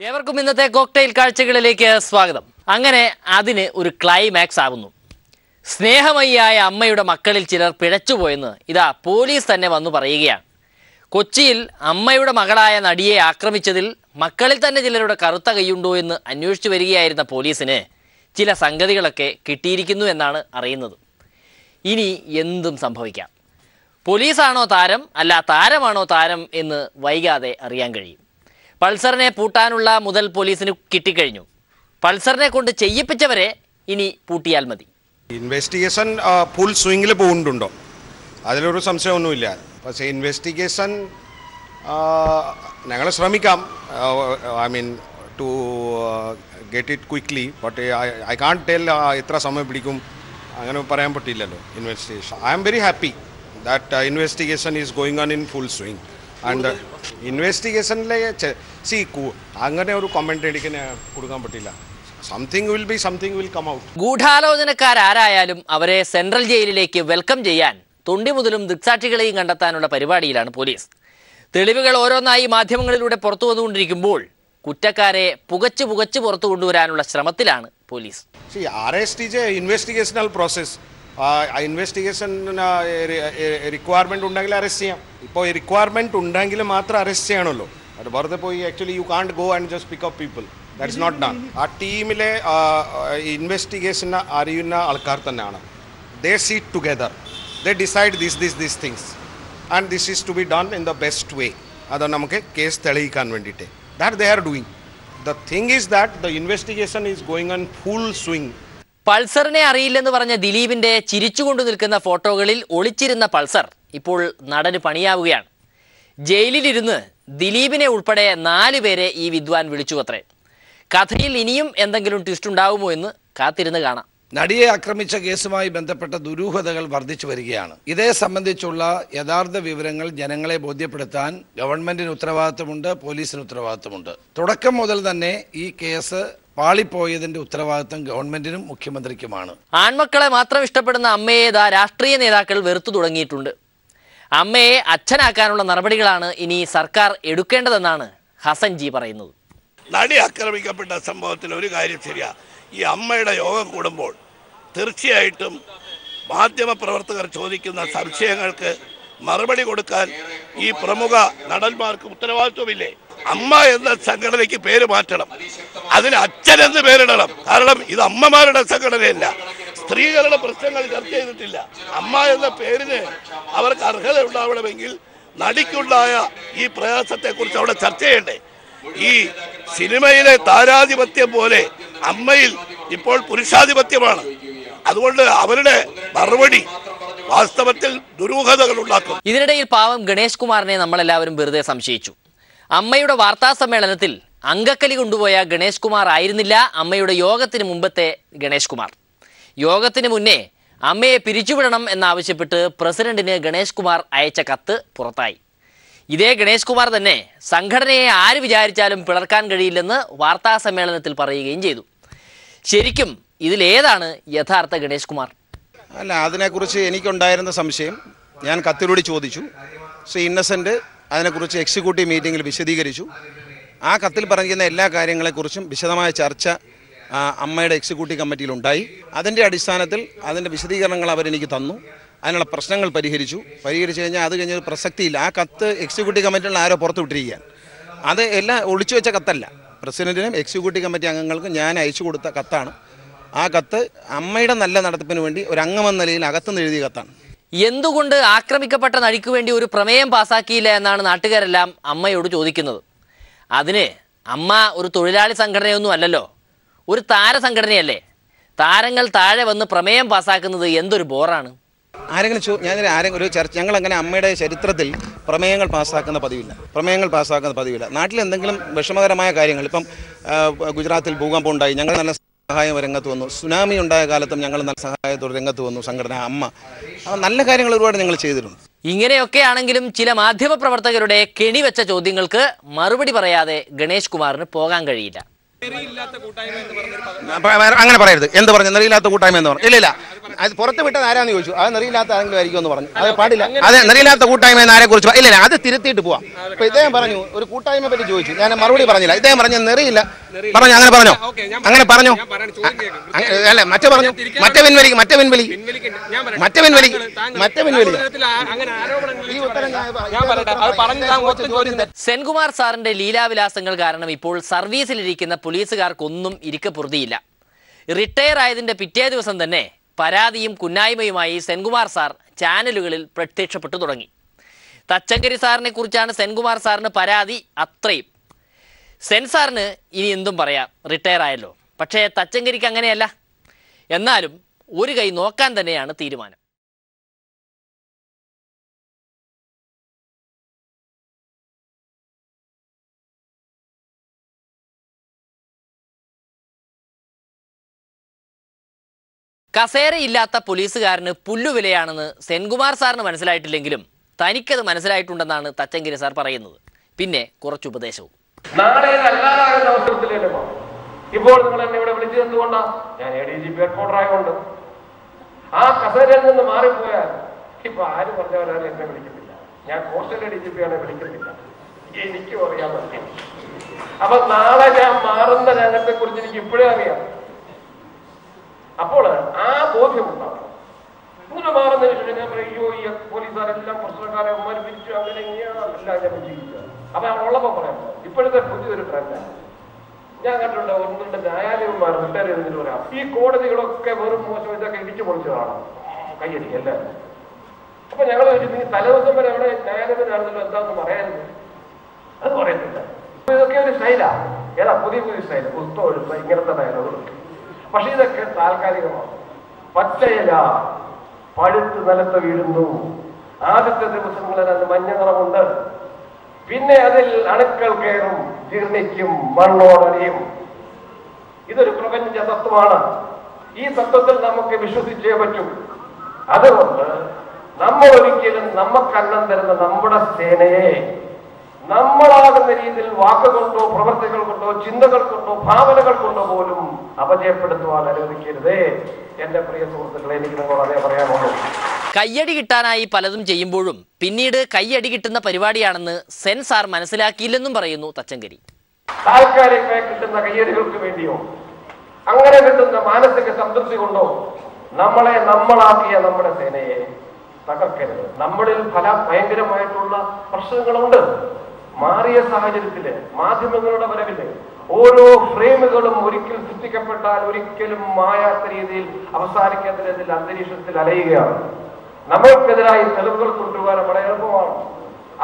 ഏവർക്കും ഇന്നത്തെ കോക്ടെയിൽ കാഴ്ചകളിലേക്ക് സ്വാഗതം. അങ്ങനെ അതിന് ഒരു ക്ലൈമാക്സ് ആവുന്നു. സ്നേഹമയിയായ അമ്മയുടെ മക്കളിൽ ചിലർ പിഴച്ചുപോയെന്ന് ഇതാ പോലീസ് തന്നെ വന്നു പറയുകയാണ്. കൊച്ചിയിൽ അമ്മയുടെ മകളായ നടിയെ ആക്രമിച്ചതിൽ മക്കളിൽ തന്നെ ചിലരുടെ കറുത്ത കൈയുണ്ടോ എന്ന് അന്വേഷിച്ചു വരികയായിരുന്ന പോലീസിന് ചില സംഗതികളൊക്കെ കിട്ടിയിരിക്കുന്നു എന്നാണ് അറിയുന്നത്. ഇനി എന്തും സംഭവിക്കാം. പോലീസാണോ താരം അല്ല താരമാണോ താരം എന്ന് വൈകാതെ അറിയാൻ കഴിയും. പൾസറിനെ പൂട്ടാനുള്ള മുതൽ പോലീസിന് കിട്ടിക്കഴിഞ്ഞു. പൾസറിനെ കൊണ്ട് ചെയ്യിപ്പിച്ചവരെ ഇനി പൂട്ടിയാൽ മതി. ഇൻവെസ്റ്റിഗേഷൻ ഫുൾ സ്വിങ്ങിൽ പോകുന്നുണ്ടോ അതിലൊരു സംശയമൊന്നുമില്ല. പക്ഷേ ഇൻവെസ്റ്റിഗേഷൻ ഞങ്ങൾ ശ്രമിക്കാം. I mean to get it quickly. But I can't tell എത്ര സമയം പിടിക്കും അങ്ങനെ പറയാൻ പറ്റില്ലല്ലോ. Investigation I am very happy that investigation is going on in full swing. And ഇൻവെസ്റ്റിഗേഷനിലെ അങ്ങനെ ഒരു കമൻറ്റ് എനിക്ക് കൊടുക്കാൻ പറ്റില്ല. Something will come out. ഗൂഢാലോചനക്കാരായാലും അവരെ സെൻട്രൽ ജയിലിലേക്ക് വെൽക്കം ചെയ്യാൻ തൊണ്ടി മുതലും ദൃക്സാക്ഷികളെയും കണ്ടെത്താനുള്ള പരിപാടിയിലാണ് പോലീസ്. തെളിവുകൾ ഓരോന്നായി മാധ്യമങ്ങളിലൂടെ പുറത്തു വന്നുകൊണ്ടിരിക്കുമ്പോൾ കുറ്റക്കാരെ പുകച്ച് പുറത്തു കൊണ്ടുവരാനുള്ള ശ്രമത്തിലാണ് police. Arrest is a investigational process. Investigation requirement ഉണ്ടെങ്കിൽ അറസ്റ്റ് ചെയ്യാം. ഇപ്പോൾ റിക്വയർമെൻറ്റ് ഉണ്ടെങ്കിൽ മാത്രം അറസ്റ്റ് ചെയ്യണമല്ലോ. അത് വെറുതെ പോയി actually you can't go and just pick up people. That's not done. ആ ടീമിലെ ഇൻവെസ്റ്റിഗേഷൻ അറിയുന്ന ആൾക്കാർ തന്നെയാണ്. They sit together, they decide these things and this is to be done in the best way. അത് നമുക്ക് കേസ് തെളിയിക്കാൻ വേണ്ടിയിട്ട് that they are doing. The thing is that the investigation is going on full swing. പൾസറിനെ അറിയില്ലെന്ന് പറഞ്ഞ ദിലീപിന്റെ ചിരിച്ചുകൊണ്ടു നിൽക്കുന്ന ഫോട്ടോകളിൽ ഒളിച്ചിരുന്ന Pulsar ഇപ്പോൾ നടന് പണിയാവുകയാണ്. ജയിലിലിരുന്ന് ദിലീപിനെ ഉൾപ്പെടെ 4 പേരെ ഈ വിദ്വാൻ വിളിച്ചുവത്രേ. കഥയിൽ ഇനിയും എന്തെങ്കിലും ട്വിസ്റ്റ് ഉണ്ടാവുമോ എന്ന് കാത്തിരുന്ന് കാണാം. നടിയെ ആക്രമിച്ച കേസുമായി ബന്ധപ്പെട്ട ദുരൂഹതകൾ വർദ്ധിച്ചു വരികയാണ്. ഇതേ സംബന്ധിച്ചുള്ള യഥാർത്ഥ വിവരങ്ങൾ ജനങ്ങളെ ബോധ്യപ്പെടുത്താൻ ഗവൺമെന്റിന് ഉത്തരവാദിത്തമുണ്ട്, പോലീസിന് ഉത്തരവാദിത്തമുണ്ട്. തുടക്കം മുതൽ തന്നെ ഈ കേസ് പാളിപ്പോയതിന്റെ ഉത്തരവാദിത്തം ഗവൺമെന്റിനും മുഖ്യമന്ത്രിക്കുമാണ്. ആൺമക്കളെ മാത്രം ഇഷ്ടപ്പെടുന്ന അമ്മയെ രാഷ്ട്രീയ നേതാക്കൾ വെറുത്തു തുടങ്ങിയിട്ടുണ്ട്. അമ്മയെ അച്ഛനാക്കാനുള്ള നടപടികളാണ് ഇനി സർക്കാർ എടുക്കേണ്ടതെന്നാണ് ഹസൻ ജി പറയുന്നത്. നടി ആക്രമിക്കപ്പെട്ട സംഭവത്തിൽ ഒരു കാര്യം ശരിയാ. ഈ അമ്മയുടെ യോഗം കൂടുമ്പോൾ തീർച്ചയായിട്ടും മാധ്യമപ്രവർത്തകർ ചോദിക്കുന്ന സംശയങ്ങൾക്ക് മറുപടി കൊടുക്കാൻ ഈ പ്രമുഖ നടന്മാർക്ക് ഉത്തരവാദിത്വമില്ലേ? അമ്മ എന്ന സംഘടനയ്ക്ക് പേര് മാറ്റണം, അതിന് അച്ഛൻ എന്ന് പേരിടണം. കാരണം ഇത് അമ്മമാരുടെ സംഘടനയല്ല, സ്ത്രീകളുടെ പ്രശ്നങ്ങൾ ചർച്ച ചെയ്തിട്ടില്ല. അമ്മ എന്ന പേരിന് അവർക്ക് അർഹത ഉണ്ടാവണമെങ്കിൽ നടിക്കുണ്ടായ ഈ പ്രയാസത്തെക്കുറിച്ച് അവിടെ ചർച്ച ചെയ്യണ്ടേ? ഈ സിനിമയിലെ താരാധിപത്യം പോലെ അമ്മയിൽ ഇപ്പോൾ പുരുഷാധിപത്യമാണ്. അതുകൊണ്ട് അവരുടെ മറുപടി വാസ്തവത്തിൽ ദുരൂഹതകൾ ഉണ്ടാക്കും. ഇതിനിടയിൽ പാവം ഗണേഷ് കുമാറിനെ നമ്മളെല്ലാവരും വെറുതെ സംശയിച്ചു. അമ്മയുടെ വാർത്താ സമ്മേളനത്തിൽ അങ്കക്കലി കൊണ്ടുപോയ ഗണേഷ് കുമാർ ആയിരുന്നില്ല അമ്മയുടെ യോഗത്തിന് മുമ്പത്തെ ഗണേഷ് കുമാർ. യോഗത്തിന് മുന്നേ അമ്മയെ പിരിച്ചുവിടണം എന്നാവശ്യപ്പെട്ട് പ്രസിഡന്റിന് ഗണേഷ് കുമാർ അയച്ച കത്ത് പുറത്തായി. ഇതേ ഗണേഷ് കുമാർ തന്നെ സംഘടനയെ ആര് വിചാരിച്ചാലും പിളർക്കാൻ കഴിയില്ലെന്ന് വാർത്താ സമ്മേളനത്തിൽ പറയുകയും ചെയ്തു. ശരിക്കും ഇതിലേതാണ് യഥാർത്ഥ ഗണേഷ് കുമാർ? അല്ല, അതിനെക്കുറിച്ച് എനിക്കുണ്ടായിരുന്ന സംശയം ഞാൻ കത്തിലൂടെ ചോദിച്ചു. ശ്രീ ഇന്നസെൻ്റ് അതിനെക്കുറിച്ച് എക്സിക്യൂട്ടീവ് മീറ്റിങ്ങിൽ വിശദീകരിച്ചു. ആ കത്തിൽ പറഞ്ഞിരുന്ന എല്ലാ കാര്യങ്ങളെക്കുറിച്ചും വിശദമായ ചർച്ച അമ്മയുടെ എക്സിക്യൂട്ടീവ് കമ്മിറ്റിയിലുണ്ടായി. അതിൻ്റെ അടിസ്ഥാനത്തിൽ അതിൻ്റെ വിശദീകരണങ്ങൾ അവരെനിക്ക് തന്നു. അതിനുള്ള പ്രശ്നങ്ങൾ പരിഹരിച്ചു കഴിഞ്ഞാൽ അത് കഴിഞ്ഞൊരു പ്രസക്തിയില്ല. ആ കത്ത് എക്സിക്യൂട്ടീവ് കമ്മിറ്റിയിൽ ആരോ പുറത്തു വിട്ടിരിക്കുകയാണ്. അത് എല്ലാം ഒളിച്ചു വെച്ച കത്തല്ല, പ്രസിഡന്റിനും എക്സിക്യൂട്ടീവ് കമ്മിറ്റി അംഗങ്ങൾക്കും ഞാൻ അയച്ചു കൊടുത്ത കത്താണ്. ആ കത്ത് അമ്മയുടെ നല്ല നടത്തിപ്പിന് വേണ്ടി ഒരു അംഗമെന്ന നിലയിൽ അകത്തുനിന്ന് എഴുതിയ കത്താണ്. എന്തുകൊണ്ട് ആക്രമിക്കപ്പെട്ട നടിക്ക് വേണ്ടി ഒരു പ്രമേയം പാസാക്കിയില്ല എന്നാണ് നാട്ടുകാരെല്ലാം അമ്മയോട് ചോദിക്കുന്നത്. അതിന് അമ്മ ഒരു തൊഴിലാളി സംഘടനയൊന്നും അല്ലല്ലോ, ഒരു താരസംഘടനയല്ലേ. താരങ്ങൾ താഴെ വന്ന് പ്രമേയം പാസാക്കുന്നത് എന്തൊരു ബോറാണ്. ഞങ്ങളങ്ങനെ അമ്മയുടെ ചരിത്രത്തിൽ പ്രമേയങ്ങൾ പാസ്സാക്കുന്ന പതിവില്ല. നാട്ടിൽ എന്തെങ്കിലും വിഷമകരമായ കാര്യങ്ങൾ, ഇപ്പം ഗുജറാത്തിൽ ഭൂകമ്പം ഉണ്ടായി, ഞങ്ങൾ നല്ല സഹായം രംഗത്ത് വന്നു. സുനാമി ഉണ്ടായ കാലത്തും ഞങ്ങൾ നല്ല സഹായത്തോടെ രംഗത്ത് വന്നു. സംഘടന അമ്മ നല്ല കാര്യങ്ങൾ ഒരുപാട് ഞങ്ങൾ ചെയ്തിട്ടുണ്ട്. ഇങ്ങനെയൊക്കെ ആണെങ്കിലും ചില മാധ്യമപ്രവർത്തകരുടെ കെണിവെച്ച ചോദ്യങ്ങൾക്ക് മറുപടി പറയാതെ ഗണേഷ് കുമാറിന് പോകാൻ കഴിയില്ല. അങ്ങനെ പറയരുത്. എന്ത് പറഞ്ഞു? നെറിയില്ലാത്ത കൂട്ടായ്മ എന്ന് പറഞ്ഞു? ഇല്ല, അത് പുറത്ത് വിട്ടത് ആരാന്ന് ചോദിച്ചു. അത് നെറിയില്ലാത്ത ആരെങ്കിലും ആയിരിക്കും എന്ന് പറഞ്ഞു. അത് പാടില്ല. അതെ, നെറിയില്ലാത്ത കൂട്ടായ്മ ആരെ കുറിച്ച് ഇല്ല, അത് തിരുത്തിയിട്ട് പോവാം. ഇപ്പൊ ഇദ്ദേഹം പറഞ്ഞു ഒരു കൂട്ടായ്മയെ പറ്റി ചോദിച്ചു, ഞാൻ മറുപടി പറഞ്ഞില്ല. ഇദ്ദേഹം പറഞ്ഞു നെറിയില്ല പറഞ്ഞു. അങ്ങനെ പറഞ്ഞു, അങ്ങനെ പറഞ്ഞു. അല്ല മറ്റേ പറഞ്ഞു, മറ്റേ പിൻവലി ഈ ഉത്തരം സെൻകുമാർ സാറിന്റെ ലീലാവിലാസങ്ങൾ കാരണം ഇപ്പോൾ സർവീസിലിരിക്കുന്ന പോലീസുകാർക്കൊന്നും ഇരിക്കപ്പുറതിയില്ല. റിട്ടയർ ആയതിന്റെ പിറ്റേ ദിവസം തന്നെ പരാതിയും കുന്നായ്മയുമായി സെൻകുമാർ സാർ ചാനലുകളിൽ പ്രത്യക്ഷപ്പെട്ടു തുടങ്ങി. തച്ചങ്കരി സാറിനെ കുറിച്ചാണ് സെൻകുമാർ സാറിന് പരാതി. അത്രയും. സെൻ സാറിന് ഇനി എന്തും പറയാം, റിട്ടയർ ആയല്ലോ. പക്ഷേ തച്ചങ്കരിക്ക് അങ്ങനെയല്ല. എന്നാലും ഒരു കൈ നോക്കാൻ തന്നെയാണ് തീരുമാനം. കസേരയില്ലാത്ത പോലീസുകാരന് പുല്ലുവിലയാണെന്ന് സെൻകുമാർ സാറിന് മനസ്സിലായിട്ടില്ലെങ്കിലും തനിക്കത് മനസ്സിലായിട്ടുണ്ടെന്നാണ് തച്ചങ്കരി സാർ പറയുന്നത്. പിന്നെ കുറച്ച് ഉപദേശവും. നാളെ അല്ലാതാകുന്ന അവസരത്തിലല്ലേ ഇപ്പോൾ നിങ്ങൾ എന്നെ ഇവിടെ വിളിച്ചത് എന്തുകൊണ്ടാ? ഞാൻ ADGP ഹെഡ്ക്വാർട്ടർ ആയതുകൊണ്ട്. ആ കസേരയിൽ നിന്ന് മാറിപ്പോയാൽ ഇപ്പൊ ആര് പറഞ്ഞവരാലും എന്നെ വിളിക്കുന്നില്ല. ഞാൻ കോസ്റ്റൽ ADGP ആണെ വിളിക്കുന്നില്ല. എനിക്കും അറിയാൻ പറ്റും. അപ്പൊ നാളെ ഞാൻ മാറുന്ന രംഗത്തെ കുറിച്ച് എനിക്ക് ഇപ്പോഴേ അറിയാം. അപ്പോൾ ആ ബോധ്യമുണ്ടാവും. ഇങ്ങനെ മാറുന്നതിന് ശേഷം ഞാൻ പറയും, അയ്യോ ഈ പോലീസുകാരെല്ലാം പ്രശ്നക്കാരെ പിരിച്ചു അങ്ങനെ ഇങ്ങനെയാണ് എല്ലാം ഞാൻ വിജയിക്കുക. അപ്പൊ ഉള്ളപ്പോ പറയാം, ഇപ്പോഴത്തെ പുതിയൊരു ട്രെൻഡാണ്. ഞാൻ കണ്ടിട്ടുണ്ട് ഒന്നുണ്ട് ന്യായാലയന്മാർ റിട്ടയർ ചെയ്തതിന് പറയാം, ഈ കോടതികളൊക്കെ വെറും മോശം, ഇതൊക്കെ ഇടിച്ചു പൊളിച്ചതാണ്, കയ്യടി എല്ലാവരും. അപ്പൊ ഞങ്ങൾ നീ തലേദിവസം വരെ അവിടെ ന്യായാലയത്തിനായിരുന്നല്ലോ, എന്താണെന്ന് പറയാനുണ്ട്? അത് പറയുന്നില്ല. അപ്പൊ ഇതൊക്കെ ഒരു സ്റ്റൈലാ. ഏതാ പുതിയ സ്റ്റൈല്, പുസ്തകം എടുത്ത ഇങ്ങനത്തെ ഡയലോഗുകൾ. പക്ഷെ ഇതൊക്കെ താൽക്കാലികമാണ്. പച്ചയില പഴുത്ത് നിലത്ത് വീഴുന്നു. ആദ്യത്തെ ദിവസങ്ങളിൽ അത് മഞ്ഞ നിറമുണ്ട്. പിന്നെ അതിൽ അണുക്കൾ കയറും, ജീർണിക്കും, മണ്ണോടറിയും. ഇതൊരു പ്രപഞ്ച തത്വമാണ്. ഈ തത്വത്തിൽ നമുക്ക് വിശ്വസിച്ചേ പറ്റും. അതുകൊണ്ട് നമ്മൾ ഒരിക്കലും നമുക്കന്നം തരുന്ന നമ്മുടെ സേനയെ നമ്മളാകുന്ന രീതിയിൽ വാക്കുകൊണ്ടോ പ്രവർത്തികൾ കൊണ്ടോ ചിന്തകൾ കൊണ്ടോ ഭാവനകൾ കൊണ്ടോ പോലും അപജയപ്പെടുത്തുവാൻ അനുവദിക്കരുതേ. എന്റെ പ്രിയ സുഹൃത്തുക്കളെ, എനിക്ക് നിങ്ങളോട് അതേ പറയാനുള്ളൂ. കയ്യടി കിട്ടാനായി പലതും ചെയ്യുമ്പോഴും പിന്നീട് കയ്യടി കിട്ടുന്ന പരിപാടിയാണെന്ന് സെൻ സാർ മനസ്സിലാക്കിയില്ലെന്നും പറയുന്നു തച്ചങ്കരി. താൽക്കാലികമായി കിട്ടുന്ന കയ്യടികൾക്ക് വേണ്ടിയോ അങ്ങനെ കിട്ടുന്ന മാനസിക സംതൃപ്തി കൊണ്ടോ നമ്മളെ നമ്മളാക്കിയ നമ്മുടെ സേനയെ തകർക്കരുത്. നമ്മളിൽ പല ഭയങ്കരമായിട്ടുള്ള പ്രശ്നങ്ങളുണ്ട്. മാറിയ സാഹചര്യത്തില്, മാധ്യമങ്ങളുടെ വരവില് ഓരോ ഫ്രെയിമുകളും ഒരിക്കൽ സൃഷ്ടിക്കപ്പെട്ടാൽ ഒരിക്കലും മായാത്ത രീതിയിൽ അവസാനിക്കാത്ത രീതിയിൽ അന്തരീക്ഷത്തിൽ അലയുകയാണ്. നമ്മൾക്കെതിരായി തെളിവുകൾ കൊണ്ടുവരാൻ വളരെ എളുപ്പമാണ്.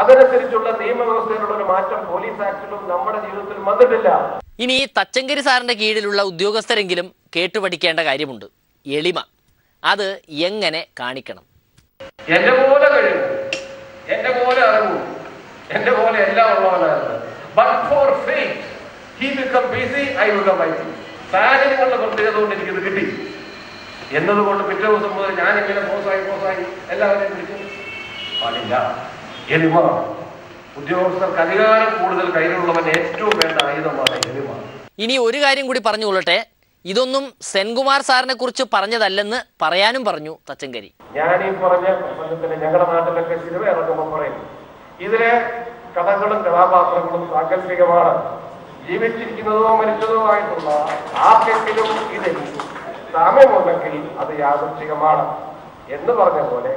അതനുസരിച്ചുള്ള നിയമവ്യവസ്ഥയിലുള്ള ഒരു മാറ്റം പോലീസ് ആക്ടിലും നമ്മുടെ ജീവിതത്തിലും വന്നിട്ടില്ല. ഇനി തച്ചങ്കരി സാറിന്റെ കീഴിലുള്ള ഉദ്യോഗസ്ഥരെങ്കിലും കേട്ടുപഠിക്കേണ്ട കാര്യമുണ്ട്. എളിമ. അത് എങ്ങനെ കാണിക്കണം? എന്റെ പോലെ കഴിവ്, എന്റെ പോലെ അറിവ്, എന്റെ പോലെ എല്ലാം ഉള്ളവനാണ്. But for faith he become busy, I become busy. സാഹചര്യങ്ങളുടെ പ്രത്യേകത കൊണ്ട് എനിക്കിത് കിട്ടി എന്നതുകൊണ്ട് പിറ്റേ ദിവസം മുതൽ ഞാൻ ഇങ്ങനെ പോസായി എല്ലാവരെയും വിളിച്ചു പാടില്ല. എളിമ. ഉദ്യോഗസ്ഥർക്ക് അധികാരം കൂടുതൽ കയ്യിലുള്ളവൻ ഏറ്റവും വേണ്ട ആയുധമാണ് എളിമ. ഇനി ഒരു കാര്യം കൂടി പറഞ്ഞുകൊള്ളട്ടെ. ഇതൊന്നും സെൻകുമാർ സാറിനെ കുറിച്ച് പറഞ്ഞതല്ലെന്ന് പറയാനും പറഞ്ഞു തച്ചങ്കരി. ഞാൻ ഈ പറഞ്ഞ പ്രസംഗത്തിന് ഞങ്ങളുടെ നാട്ടിലൊക്കെ സിനിമ ഇറങ്ങുമ്പോൾ പറയും, ഇതിലെ കഥകളും കഥാപാത്രങ്ങളും സാങ്കല്പികമാണ്. ജീവിച്ചിരിക്കുന്നതോ മരിച്ചതോ ആയിട്ടുള്ള ആർക്കെങ്കിലും ഇതിൽ സാമ്യമുണ്ടെങ്കിൽ അത് യാദൃച്ഛികമാണ് എന്ന് പറഞ്ഞ പോലെ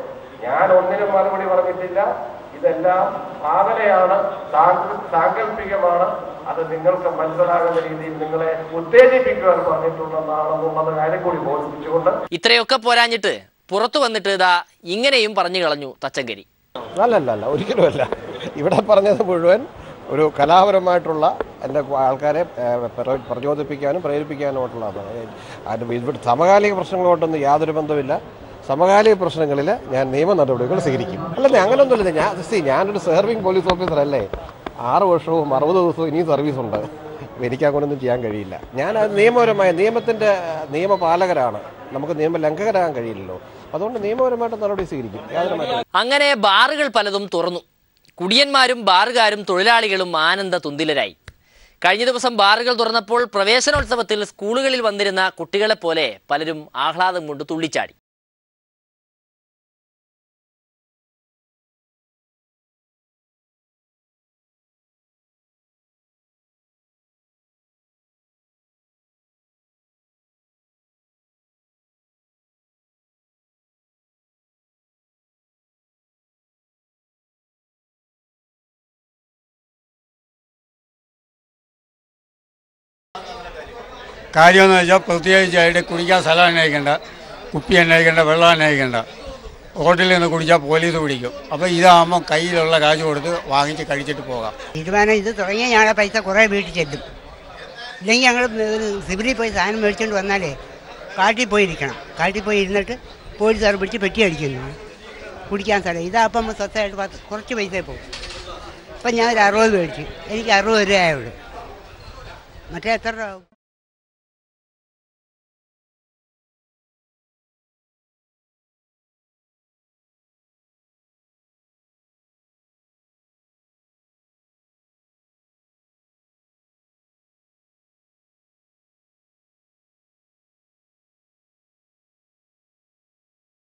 ഞാൻ ഒന്നിനും മറുപടി പറഞ്ഞിട്ടില്ല. ഇതെല്ലാം ഭാവനയാണ്, സാങ്കല്പികമാണ്. അത് നിങ്ങൾക്ക് മനസ്സിലാകുന്ന രീതിയിൽ നിങ്ങളെ ഉത്തേജിപ്പിക്കുവാൻ പറഞ്ഞിട്ടുള്ളതാണെന്നുള്ള കാര്യം കൂടി ബോധിപ്പിച്ചുകൊണ്ട് ഇത്രയൊക്കെ പോരാഞ്ഞിട്ട് പുറത്തു വന്നിട്ട് ഇതാ ഇങ്ങനെയും പറഞ്ഞു കളഞ്ഞു തച്ചങ്കരി. അല്ല, ഒരിക്കലുമല്ല. ഇവിടെ പറഞ്ഞത് മുഴുവൻ ഒരു കലാപരമായിട്ടുള്ള എൻ്റെ ആൾക്കാരെ പ്രചോദിപ്പിക്കാനും പ്രേരിപ്പിക്കാനുമായിട്ടുള്ളതാണ്. ഇവിടെ സമകാലിക പ്രശ്നങ്ങളോട്ടൊന്നും യാതൊരു ബന്ധമില്ല. സമകാലിക പ്രശ്നങ്ങളിൽ ഞാൻ നിയമ നടപടികൾ സ്വീകരിക്കും. അല്ലേ, അങ്ങനെയൊന്നുമില്ല. ഞാനൊരു സെർവിങ് പോലീസ് ഓഫീസർ അല്ലേ. 6 വർഷവും 60 ദിവസവും ഇനിയും സർവീസുണ്ട്. എനിക്ക് അങ്ങനെയൊന്നും ചെയ്യാൻ കഴിയില്ല. ഞാൻ നിയമപരമായ നിയമത്തിൻ്റെ നിയമപാലകരാണ്. നമുക്ക് നിയമലംഘകരാകാൻ കഴിയില്ലല്ലോ. അതുകൊണ്ട് നിയമപരമായിട്ട് നടപടി സ്വീകരിക്കും. അങ്ങനെ ബാറുകൾ പലതും തുറന്നു. കുടിയന്മാരും ബാറുകാരും തൊഴിലാളികളും ആനന്ദ തുന്തിലരായി. കഴിഞ്ഞ ദിവസം ബാറുകൾ തുറന്നപ്പോൾ പ്രവേശനോത്സവത്തിൽ സ്കൂളുകളിൽ വന്നിരുന്ന കുട്ടികളെപ്പോലെ പലരും ആഹ്ലാദം കൊണ്ട് തുള്ളിച്ചാടി. കാര്യമെന്ന് വെച്ചാൽ പ്രത്യേകിച്ചായിട്ട് കുടിക്കാൻ സ്ഥലം അന്വേഷിക്കേണ്ട, കുപ്പി അന്വേഷിക്കേണ്ട, വെള്ളം അന്വേഷിക്കേണ്ട. റോഡിൽ നിന്ന് കുടിച്ചാൽ പോലീസ് പിടിക്കും. അപ്പോൾ ഇതാകുമ്പോൾ കയ്യിലുള്ള കാശ് കൊടുത്ത് വാങ്ങിച്ച് കഴിച്ചിട്ട് പോകാം. തീരുമാനം ഇത് തുടങ്ങിയ ഞങ്ങളുടെ പൈസ കുറേ വീട്ടിൽ ചെല്ലും. ഇല്ലെങ്കിൽ ഞങ്ങൾ സിവിലിൽ പോയി സാധനം മേടിച്ചുകൊണ്ട് വന്നാലേ കാട്ടിൽ പോയിരിക്കണം. കാട്ടിൽ പോയി ഇരുന്നിട്ട് പോലീസുകാർ പിടിച്ച് പെട്ടി അടിക്കുന്നു. കുടിക്കാൻ സ്ഥലം ഇതാപ്പം സ്വസ്ഥമായിട്ട് കുറച്ച് പൈസ പോകും. ഇപ്പം ഞാൻ ഒരു 60 മേടിച്ചു, എനിക്ക് 60 രൂപയായുള്ളൂ. മറ്റേ എത്ര രൂപ?